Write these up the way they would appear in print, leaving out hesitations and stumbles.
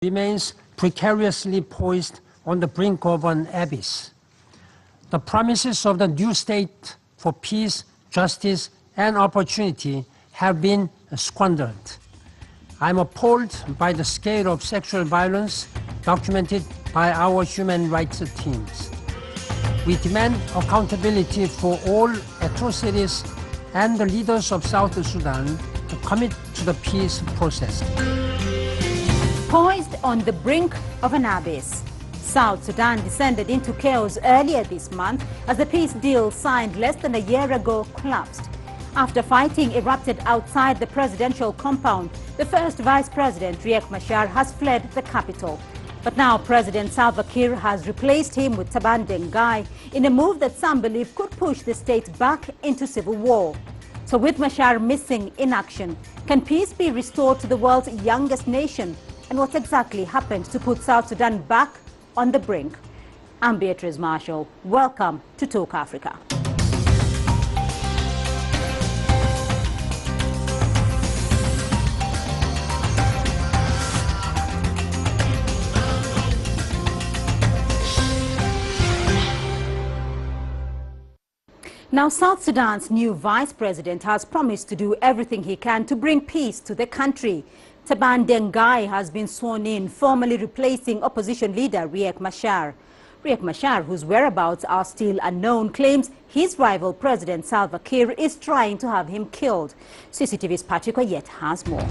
remains precariously poised on the brink of an abyss. The promises of the new state for peace, justice, and opportunity have been squandered. I'm appalled by the scale of sexual violence documented by our human rights teams. We demand accountability for all atrocities and the leaders of South Sudan to commit to the peace process. Poised on the brink of an abyss, South Sudan descended into chaos earlier this month as the peace deal signed less than a year ago collapsed. After fighting erupted outside the presidential compound, the first Vice President, Riek Machar, has fled the capital. But now President Salva Kiir has replaced him with Taban Dengai in a move that some believe could push the state back into civil war. So with Machar missing in action, can peace be restored to the world's youngest nation? And what exactly happened to put South Sudan back on the brink? I'm Beatrice Marshall. Welcome to Talk Africa. Now, South Sudan's new vice president has promised to do everything he can to bring peace to the country. Taban Dengai has been sworn in, formally replacing opposition leader Riek Machar. Riek Machar, whose whereabouts are still unknown, claims his rival President Salva Kiir is trying to have him killed. CCTV's Patrick Oyet has more.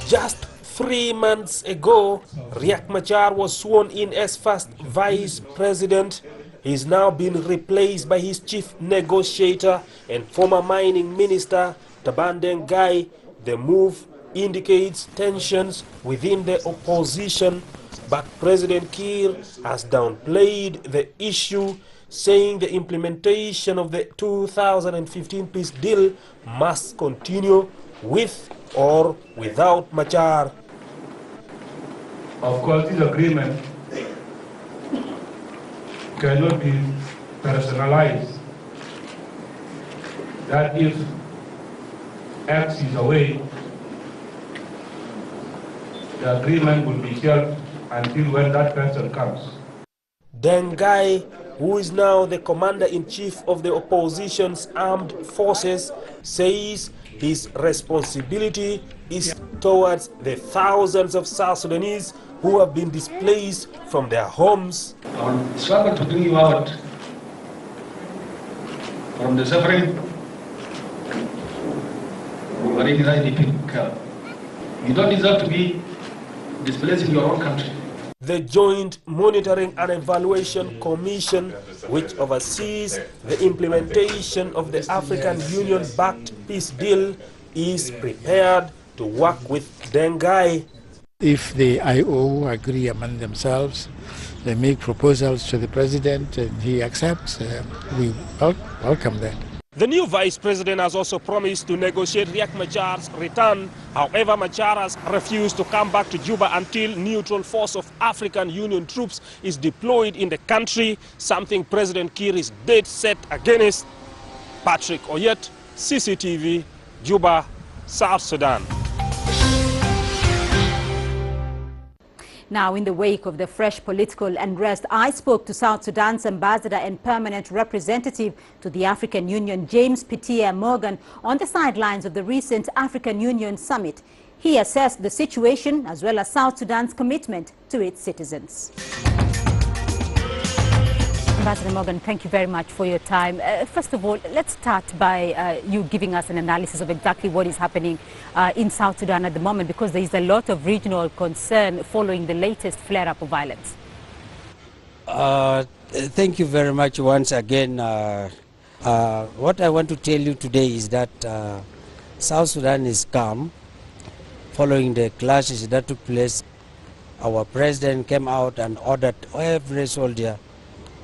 Just 3 months ago, Riek Machar was sworn in as first vice president. He's now been replaced by his chief negotiator and former mining minister, Taban Dengai. The move indicates tensions within the opposition, but President Kiir has downplayed the issue, saying the implementation of the 2015 peace deal must continue with or without Machar. Of course, this agreement cannot be personalized. That if X is away, the agreement will be shelved until when that person comes. Dengai, who is now the commander-in-chief of the opposition's armed forces, says his responsibility is towards the thousands of South Sudanese who have been displaced from their homes. Our struggle to bring you out from the suffering will very IDP camp. You don't deserve to be displaced in your own country. The Joint Monitoring and Evaluation Commission, which oversees the implementation of the African Union-backed peace deal, is prepared to work with Dengai. If the IO agree among themselves, they make proposals to the president and he accepts, we welcome that. The new vice president has also promised to negotiate Riek Machar's return. However, Machar has refused to come back to Juba until neutral force of African Union troops is deployed in the country, something President Kiir is dead set against. Patrick Oyet, CCTV, Juba, South Sudan. Now, in the wake of the fresh political unrest, I spoke to South Sudan's ambassador and permanent representative to the African Union, James Pitia Morgan, on the sidelines of the recent African Union summit. He assessed the situation as well as South Sudan's commitment to its citizens. Ambassador Morgan, thank you very much for your time. First of all, let's start by you giving us an analysis of exactly what is happening in South Sudan at the moment, because there is a lot of regional concern following the latest flare-up of violence. Thank you very much once again. What I want to tell you today is that South Sudan is calm following the clashes that took place. Our president came out and ordered every soldier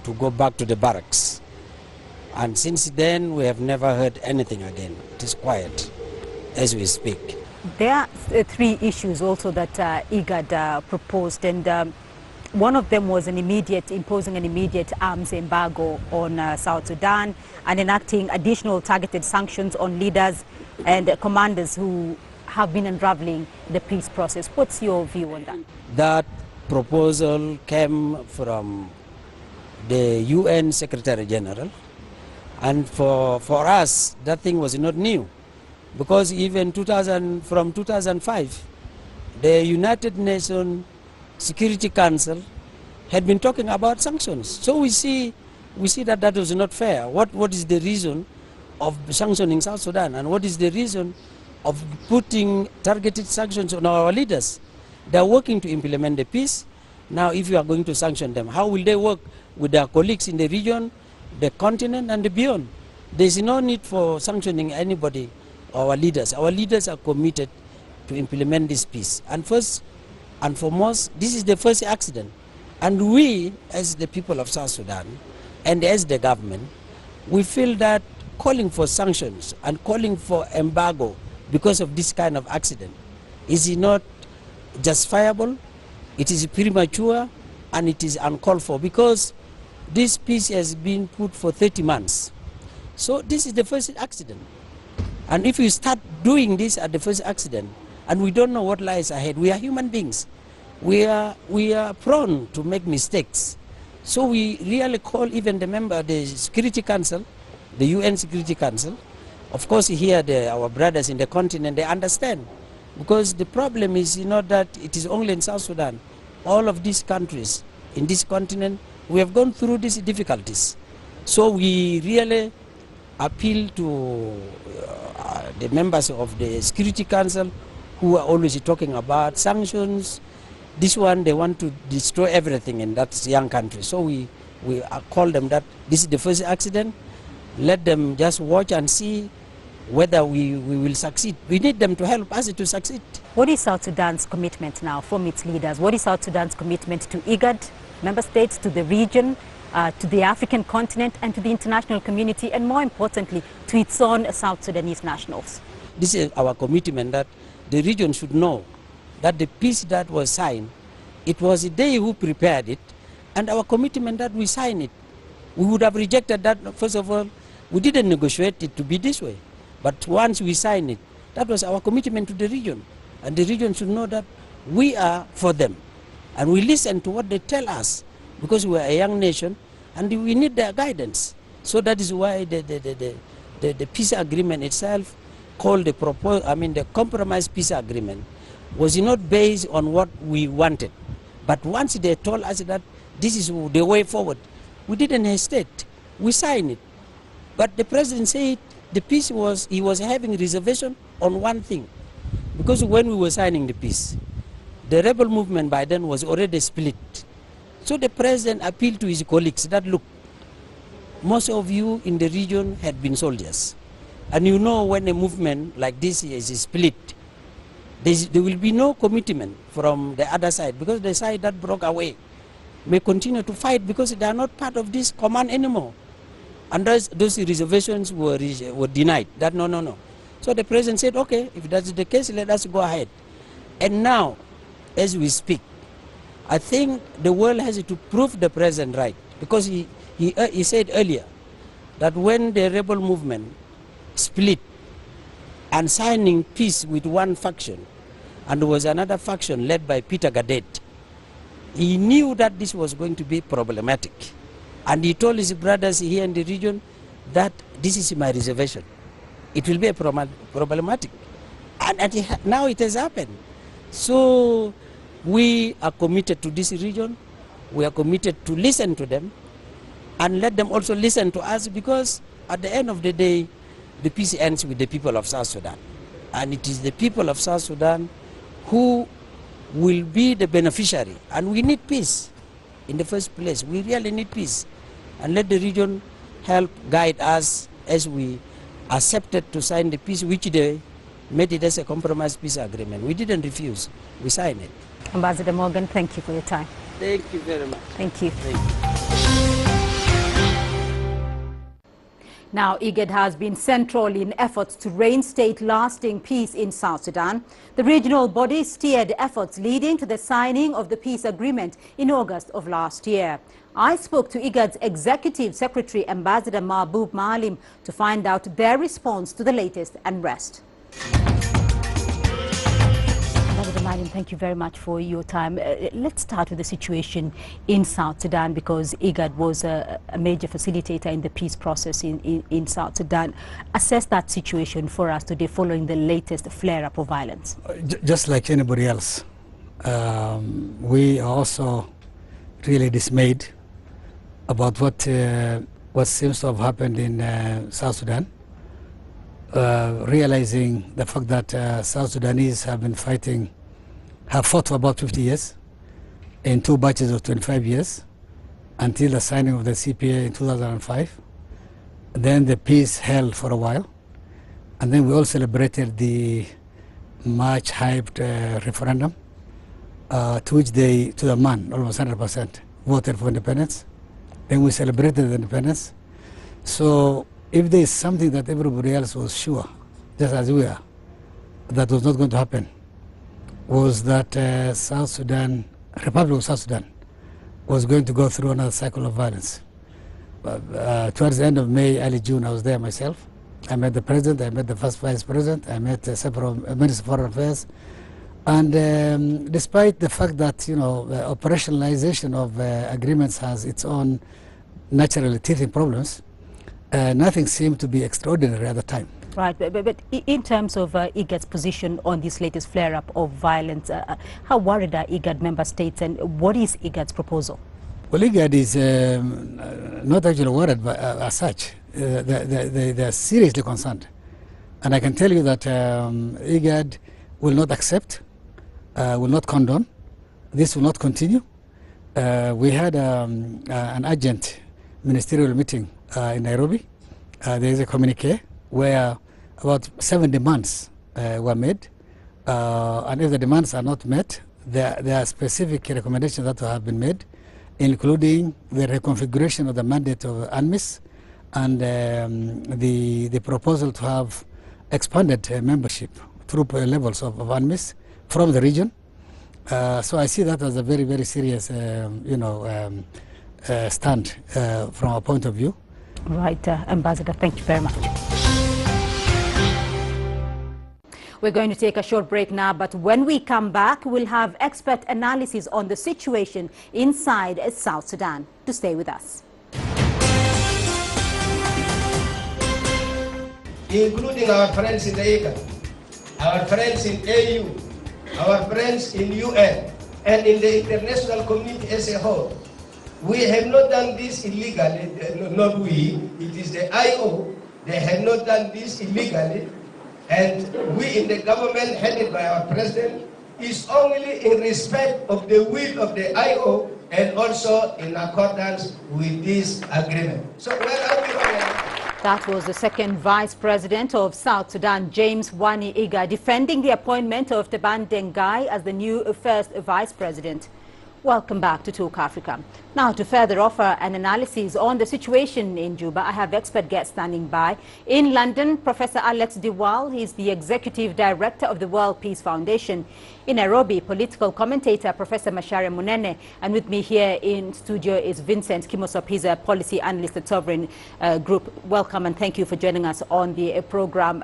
to go back to the barracks. And since then, we have never heard anything again. It is quiet as we speak. There are 3 issues also that IGAD proposed, and one of them was imposing an immediate arms embargo on South Sudan and enacting additional targeted sanctions on leaders and commanders who have been unraveling the peace process. What's your view on that? That proposal came from the UN Secretary General, and for us that thing was not new, because even from 2005 the United Nations Security Council had been talking about sanctions. So we see that was not fair. What is the reason of sanctioning South Sudan, and what is the reason of putting targeted sanctions on our leaders? They are working to implement the peace. Now if you are going to sanction them, how will they work with their colleagues in the region, the continent and beyond? There is no need for sanctioning anybody, our leaders. Our leaders are committed to implement this peace. And first and foremost, this is the first accident. And we, as the people of South Sudan, and as the government, we feel that calling for sanctions and calling for embargo because of this kind of accident is not justifiable, it is premature, and it is uncalled for, because this peace has been put for 30 months. So this is the first accident. And if we start doing this at the first accident, and we don't know what lies ahead, we are human beings. We are prone to make mistakes. So we really call even the member of the Security Council, the UN Security Council. Of course here our brothers in the continent, they understand. Because the problem is not that it is only in South Sudan. All of these countries in this continent, we have gone through these difficulties. So we really appeal to the members of the Security Council who are always talking about sanctions. This one, they want to destroy everything in that young country. So we call them that this is the first accident. Let them just watch and see whether we will succeed. We need them to help us to succeed. What is South Sudan's commitment now from its leaders? What is South Sudan's commitment to IGAD, member states, to the region, to the African continent, and to the international community, and more importantly, to its own South Sudanese nationals? This is our commitment, that the region should know that the peace that was signed, it was they who prepared it, and our commitment that we sign it. We would have rejected that. First of all, we didn't negotiate it to be this way. But once we signed it, that was our commitment to the region. And the region should know that we are for them. And we listen to what they tell us, because we are a young nation and we need their guidance. So that is why the peace agreement itself, called the compromise peace agreement, was not based on what we wanted. But once they told us that this is the way forward, we didn't hesitate. We signed it. But the president said the peace he was having reservation on one thing. Because when we were signing the peace, the rebel movement by then was already split. So the president appealed to his colleagues that, look, most of you in the region had been soldiers. And you know when a movement like this is split, there will be no commitment from the other side, because the side that broke away may continue to fight because they are not part of this command anymore. And those reservations were denied. That no. So the president said, okay, if that's the case, let us go ahead. And now, as we speak, I think the world has to prove the president right, because he said earlier that when the rebel movement split and signing peace with one faction, and there was another faction led by Peter Gadet, he knew that this was going to be problematic. And he told his brothers here in the region that this is my reservation. It will be problematic. And now it has happened. So we are committed to this region. We are committed to listen to them and let them also listen to us, because at the end of the day, the peace ends with the people of South Sudan. And it is the people of South Sudan who will be the beneficiary. And we need peace in the first place. We really need peace. And let the region help guide us as we accepted to sign the peace, which they made it as a compromise peace agreement. We didn't refuse. We signed it. Ambassador Morgan, thank you for your time. Thank you very much. Thank you. Thank you. Now, IGAD has been central in efforts to reinstate lasting peace in South Sudan. The regional body steered efforts leading to the signing of the peace agreement in August of last year. I spoke to IGAD's Executive Secretary, Ambassador Mahbub Maalim, to find out their response to the latest unrest. thank you very much for your time. Let's start with the situation in South Sudan, because IGAD was a major facilitator in the peace process in South Sudan. Assess that situation for us today following the latest flare-up of violence. Just like anybody else, we are also really dismayed about what seems to have happened in South Sudan. Realizing the fact that South Sudanese have fought for about 50 years in 2 batches of 25 years until the signing of the CPA in 2005. Then the peace held for a while, and then we all celebrated the much hyped referendum to which to the man, almost 100%, voted for independence. Then we celebrated the independence. So if there is something that everybody else was sure, just as we are, that was not going to happen, was that South Sudan, Republic of South Sudan, was going to go through another cycle of violence. Towards the end of May, early June, I was there myself. I met the president, I met the first vice president, I met several ministers of foreign affairs. And despite the fact that, you know, the operationalization of agreements has its own natural teething problems, nothing seemed to be extraordinary at the time. Right, but in terms of IGAD's position on this latest flare-up of violence, how worried are IGAD member states, and what is IGAD's proposal? Well, IGAD is not actually worried as such. They are seriously concerned. And I can tell you that IGAD will not accept, will not condone. This will not continue. We had an urgent ministerial meeting in Nairobi. There is a communique where about 7 demands were made. And if the demands are not met, there are specific recommendations that have been made, including the reconfiguration of the mandate of UNMISS and the proposal to have expanded membership through levels of UNMISS from the region. So I see that as a very, very serious, stand from our point of view. Right, Ambassador, thank you very much. We're going to take a short break now, but when we come back, we'll have expert analysis on the situation inside South Sudan. To stay with us. Including our friends in the IGAD, our friends in AU, our friends in UN, and in the international community as a whole. We have not done this illegally, not we, it is the IO. They have not done this illegally. And we in the government, headed by our president, is only in respect of the will of the IO and also in accordance with this agreement. So where are we going? That was the second Vice President of South Sudan, James Wani Iga, defending the appointment of Taban Dengai as the new first Vice President. Welcome back to Talk Africa. Now, to further offer an analysis on the situation in Juba, I have expert guests standing by. In London, Professor Alex Diwal, he is the Executive Director of the World Peace Foundation. In Nairobi, political commentator Professor Macharia Munene. And with me here in studio is Vincent Kimosop. He's a policy analyst at Sovereign Group. Welcome and thank you for joining us on the program.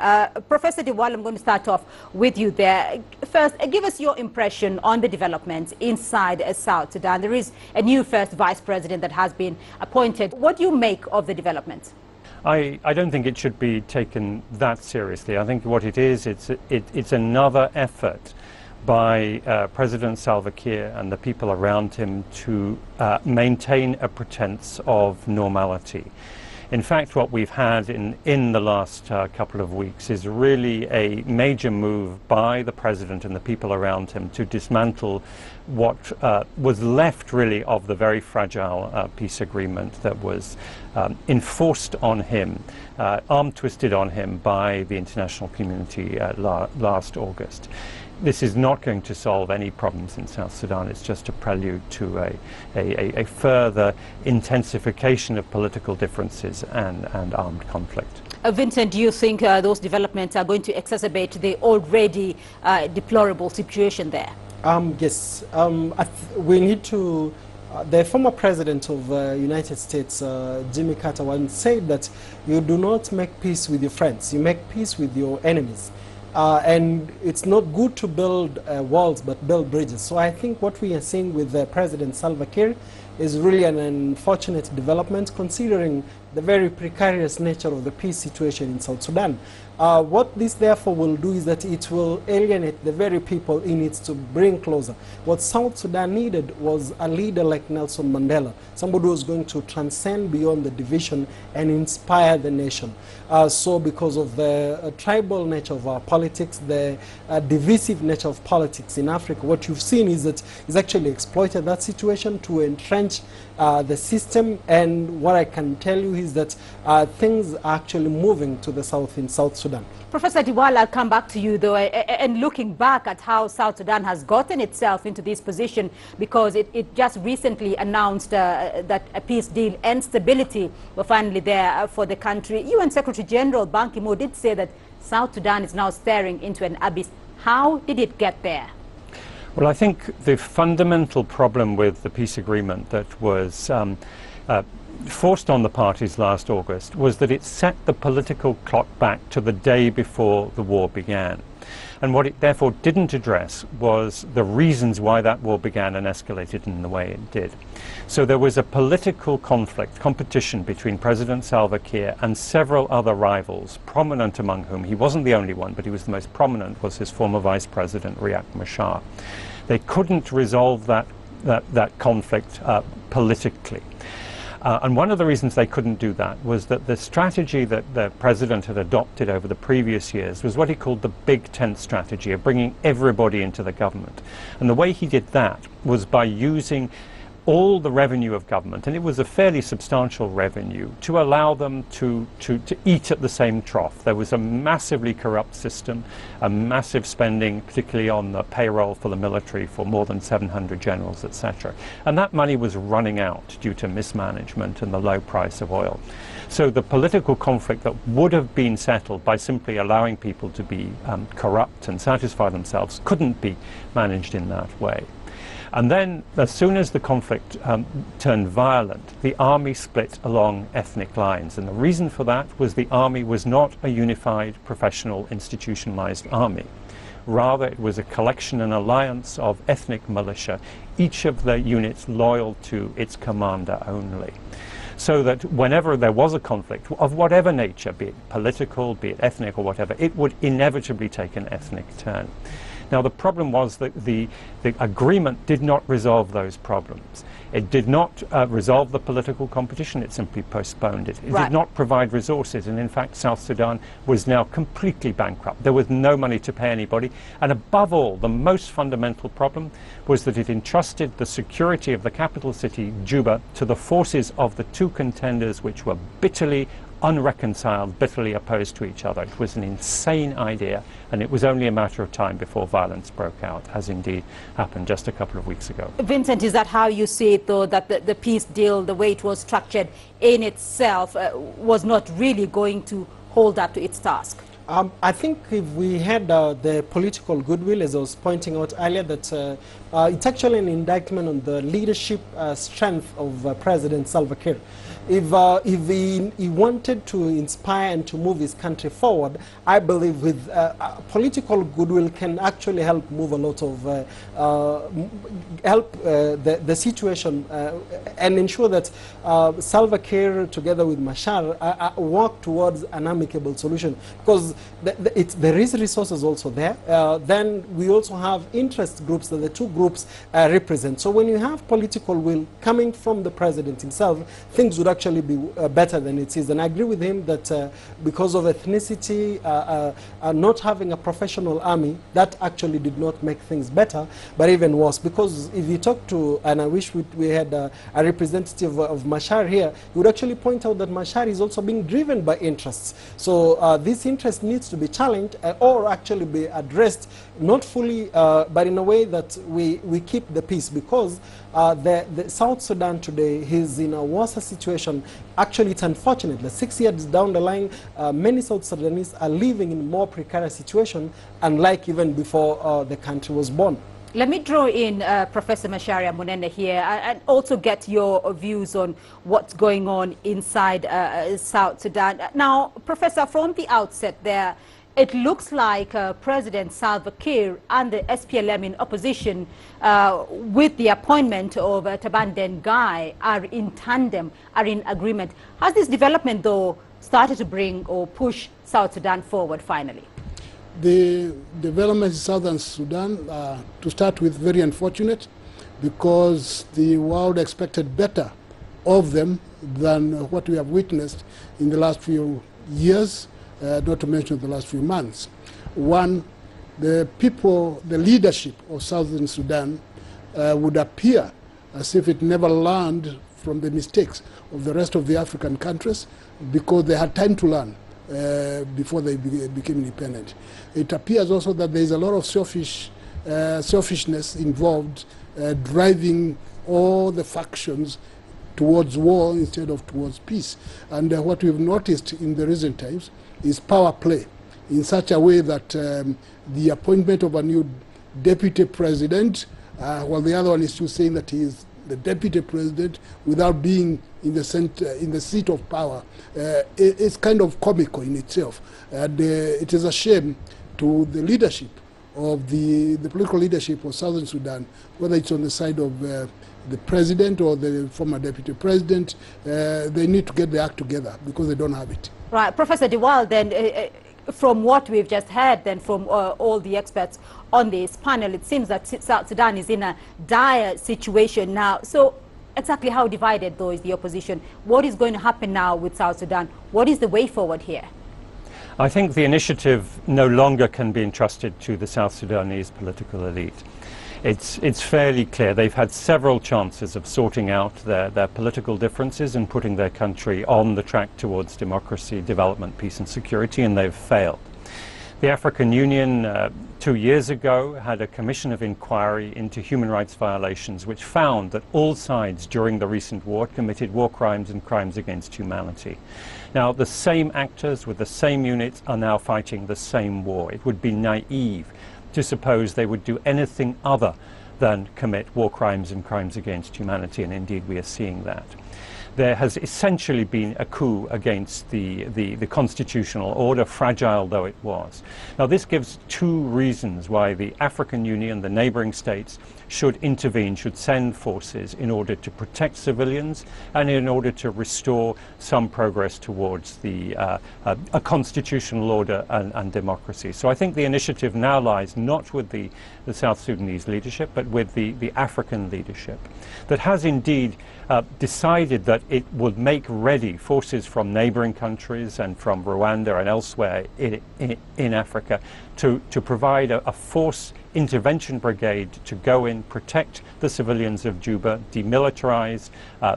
Professor Diwal, I'm going to start off with you there. First, give us your impression on the developments inside South Sudan. There is a new first Vice President that has been appointed. What do you make of the developments? I don't think it should be taken that seriously. I think what it is, it's another effort by President Salva Kiir and the people around him to maintain a pretense of normality. In fact, what we've had in the last couple of weeks is really a major move by the president and the people around him to dismantle what was left really of the very fragile peace agreement that was enforced on him, arm-twisted on him by the international community last August. This is not going to solve any problems in South Sudan. It's just a prelude to a further intensification of political differences and armed conflict. Vincent, do you think those developments are going to exacerbate the already deplorable situation there? Yes. We need to... the former president of United States, Jimmy Carter, once said that you do not make peace with your friends, you make peace with your enemies. And it's not good to build walls, but build bridges. So I think what we are seeing with President Salva Kiir is really an unfortunate development, considering the very precarious nature of the peace situation in South Sudan. What this therefore will do is that it will alienate the very people it needs to bring closer. What South Sudan needed was a leader like Nelson Mandela, somebody who was going to transcend beyond the division and inspire the nation. So because of the tribal nature of our politics, the divisive nature of politics in Africa, what you've seen is that he's actually exploited that situation to entrench the system. And what I can tell you is that things are actually moving to the south in South Sudan. Professor Diwala, I'll come back to you though, and looking back at how South Sudan has gotten itself into this position, because it just recently announced that a peace deal and stability were finally there for the country. UN Secretary General Ban Ki-moon did say that South Sudan is now staring into an abyss. How did it get there? Well, I think the fundamental problem with the peace agreement that was forced on the parties last August was that it set the political clock back to the day before the war began. And what it therefore didn't address was the reasons why that war began and escalated in the way it did. So there was a political competition between President Salva Kiir and several other rivals, prominent among whom, he wasn't the only one, but he was the most prominent, was his former vice president, Riek Machar. They couldn't resolve that conflict politically. And one of the reasons they couldn't do that was that the strategy that the president had adopted over the previous years was what he called the big tent strategy of bringing everybody into the government. And the way he did that was by using all the revenue of government, and it was a fairly substantial revenue, to allow them to eat at the same trough. There was a massively corrupt system, a massive spending, particularly on the payroll for the military for more than 700 generals, etc. And that money was running out due to mismanagement and the low price of oil. So the political conflict that would have been settled by simply allowing people to be corrupt and satisfy themselves couldn't be managed in that way. And then, as soon as the conflict turned violent, the army split along ethnic lines. And the reason for that was the army was not a unified, professional, institutionalized army. Rather, it was a collection and alliance of ethnic militia, each of the units loyal to its commander only. So that whenever there was a conflict of whatever nature, be it political, be it ethnic or whatever, it would inevitably take an ethnic turn. Now, the problem was that the agreement did not resolve those problems. It did not resolve the political competition, it simply postponed it. It did not provide resources, and in fact South Sudan was now completely bankrupt. There was no money to pay anybody, and above all, the most fundamental problem was that it entrusted the security of the capital city, Juba, to the forces of the two contenders, which were bitterly unreconciled, bitterly opposed to each other. It was an insane idea, and it was only a matter of time before violence broke out, as indeed happened just a couple of weeks ago. Vincent, is that how you see it, though, that the peace deal, the way it was structured in itself, was not really going to hold up to its task? I think if we had the political goodwill, as I was pointing out earlier, that it's actually an indictment on the leadership strength of President Salva Kiir. If he wanted to inspire and to move his country forward, I believe with political goodwill can actually help move a lot of, help the situation and ensure that Salva Kiir together with Machar work towards an amicable solution. Because there is resources also there. Then we also have interest groups that the two groups represent. So when you have political will coming from the president himself, things would actually be better than it is. And I agree with him that because of ethnicity, not having a professional army, that actually did not make things better, but even worse. Because if you talk to, and I wish we had a representative of Machar here, he would actually point out that Machar is also being driven by interests. So this interest needs to be challenged or actually be addressed, not fully, but in a way that we keep the peace, because the South Sudan today is in a worse situation. Actually, it's unfortunate that 6 years down the line, many South Sudanese are living in a more precarious situation, unlike even before the country was born. Let me draw in Professor Macharia Munene here and also get your views on what's going on inside South Sudan. Now, Professor, from the outset there, it looks like President Salva Kiir and the SPLM in opposition with the appointment of Taban Dengai are in tandem, are in agreement. Has this development, though, started to bring or push South Sudan forward finally? The developments in southern Sudan are, to start with, very unfortunate, because the world expected better of them than what we have witnessed in the last few years, not to mention the last few months. One, the people, the leadership of southern Sudan would appear as if it never learned from the mistakes of the rest of the African countries, because they had time to learn before they became independent. It appears also that there is a lot of selfishness involved, driving all the factions towards war instead of towards peace. And what we've noticed in the recent times is power play in such a way that the appointment of a new deputy president, while the other one is still saying that he is the deputy president without being in the center, in the seat of power, it's kind of comical in itself. And it is a shame to the leadership of the political leadership of southern Sudan, whether it's on the side of the president or the former deputy president. They need to get their act together because they don't have it. Right. Professor Diwal, then, from what we've just heard, then, from all the experts on this panel, it seems that South Sudan is in a dire situation now. So exactly how divided, though, is the opposition? What is going to happen now with South Sudan? What is the way forward here? I think the initiative no longer can be entrusted to the South Sudanese political elite. It's fairly clear they've had several chances of sorting out their political differences and putting their country on the track towards democracy, development, peace and security, and they've failed. The African Union 2 years ago had a commission of inquiry into human rights violations which found that all sides during the recent war committed war crimes and crimes against humanity. Now, the same actors with the same units are now fighting the same war. It would be naive to suppose they would do anything other than commit war crimes and crimes against humanity, and indeed we are seeing that. There has essentially been a coup against the constitutional order, fragile though it was. Now, this gives two reasons why the African Union, the neighboring states, should intervene, should send forces in order to protect civilians and in order to restore some progress towards a constitutional order and democracy. So I think the initiative now lies not with the South Sudanese leadership, but with the African leadership that has indeed decided that it would make ready forces from neighboring countries and from Rwanda and elsewhere in Africa to provide a force intervention brigade to go in, protect the civilians of Juba, demilitarize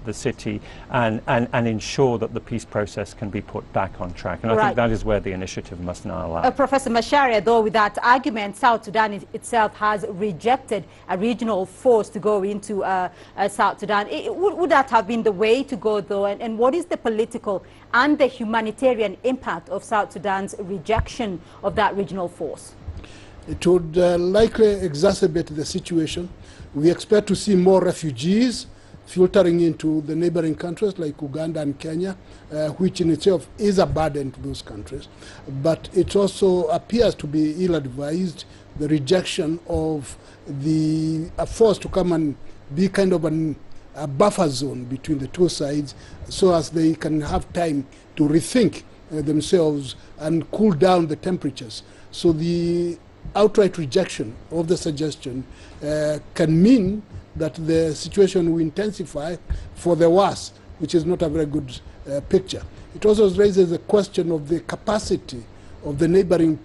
the city, and ensure that the peace process can be put back on track. And I think that is where the initiative must now lie. Professor Macharia, though, with that argument, South Sudan itself has rejected a regional force to go into South Sudan. Would that have been the way to go, though? And what is the political and the humanitarian impact of South Sudan's rejection of that regional force? It would likely exacerbate the situation. We expect to see more refugees filtering into the neighboring countries like Uganda and Kenya, which in itself is a burden to those countries. But it also appears to be ill-advised, the rejection of a force to come and be kind of a buffer zone between the two sides, so as they can have time to rethink themselves and cool down the temperatures. So the outright rejection of the suggestion can mean that the situation will intensify for the worse, which is not a very good picture. It also raises the question of the capacity of the neighboring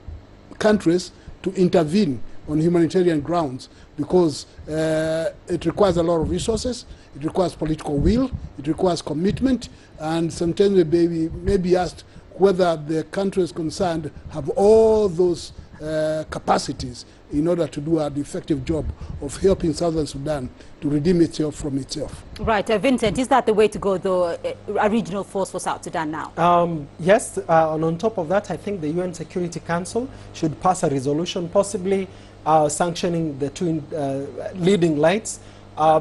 countries to intervene on humanitarian grounds, because it requires a lot of resources, it requires political will, it requires commitment, and sometimes we may be asked whether the countries concerned have all those capacities in order to do an effective job of helping Southern Sudan to redeem itself from itself. Right. Vincent, is that the way to go, though, a regional force for South Sudan now? Yes, and on top of that, I think the UN Security Council should pass a resolution, possibly sanctioning the two leading lights,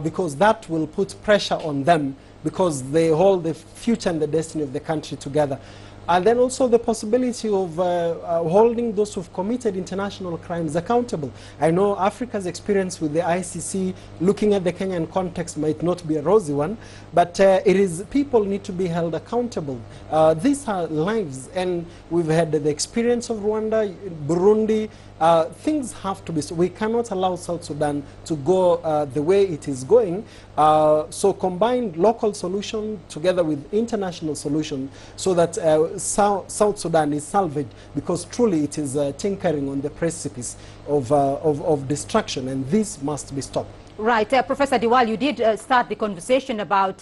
because that will put pressure on them, because they hold the future and the destiny of the country together. And then also the possibility of holding those who've committed international crimes accountable. I know Africa's experience with the ICC, looking at the Kenyan context, might not be a rosy one, but people need to be held accountable. These are lives, and we've had the experience of Rwanda, Burundi. Things have to be, so we cannot allow South Sudan to go the way it is going. So combine local solution together with international solution so that South Sudan is salvaged, because truly it is tinkering on the precipice of destruction, and this must be stopped. Right. Professor Diwal, you did start the conversation about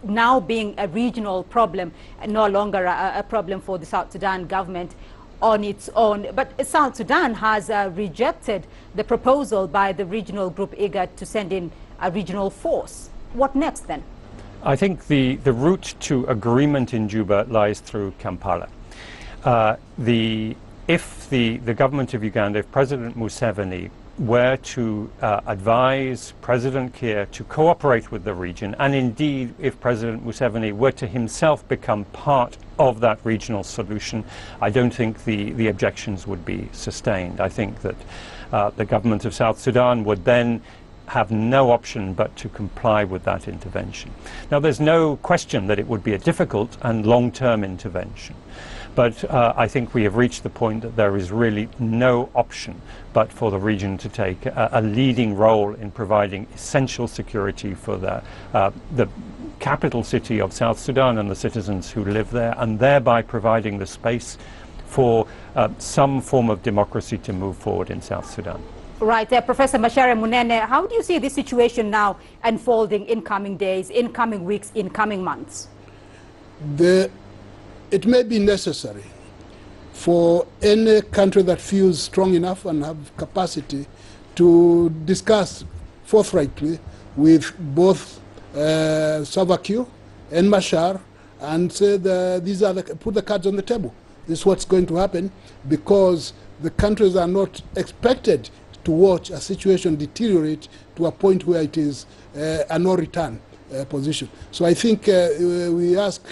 now being a regional problem and no longer a problem for the South Sudan government on its own. But South Sudan has rejected the proposal by the regional group IGAD to send in a regional force. What next then? I think the route to agreement in Juba lies through Kampala. If the government of Uganda, if President Museveni were to advise President Kiir to cooperate with the region, and indeed if President Museveni were to himself become part of that regional solution, I don't think the objections would be sustained. I think that the government of South Sudan would then have no option but to comply with that intervention. Now, there's no question that it would be a difficult and long-term intervention. But I think we have reached the point that there is really no option but for the region to take a leading role in providing essential security for the capital city of South Sudan and the citizens who live there, and thereby providing the space for some form of democracy to move forward in South Sudan. Right. Professor Macharia Munene, how do you see this situation now unfolding in coming days, in coming weeks, in coming months? It may be necessary for any country that feels strong enough and have capacity to discuss forthrightly with both Salva Kiir and Machar and say put the cards on the table. This is what's going to happen, because the countries are not expected to watch a situation deteriorate to a point where it is a no-return position. So I think we ask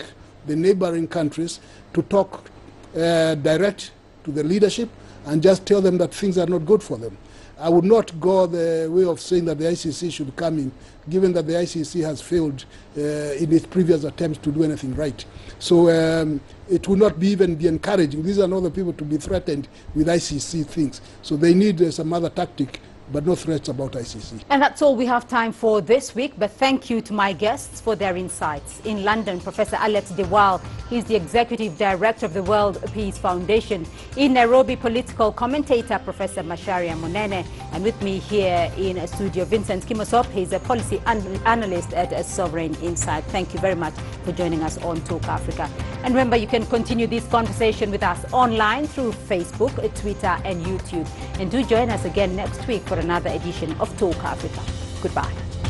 the neighboring countries to talk direct to the leadership and just tell them that things are not good for them. I would not go the way of saying that the ICC should come in, given that the ICC has failed in its previous attempts to do anything right. So it would not even be encouraging. These are not the people to be threatened with ICC things. So they need some other tactic, but no threats about ICC. And that's all we have time for this week, but thank you to my guests for their insights. In London, Professor Alex Diwal, he's the Executive Director of the World Peace Foundation. In Nairobi, political commentator Professor Macharia Munene, and with me here in studio, Vincent Kimosop, he's a policy analyst at Sovereign Insight. Thank you very much for joining us on Talk Africa. And remember, you can continue this conversation with us online through Facebook, Twitter and YouTube. And do join us again next week for another edition of Talk Africa. Goodbye.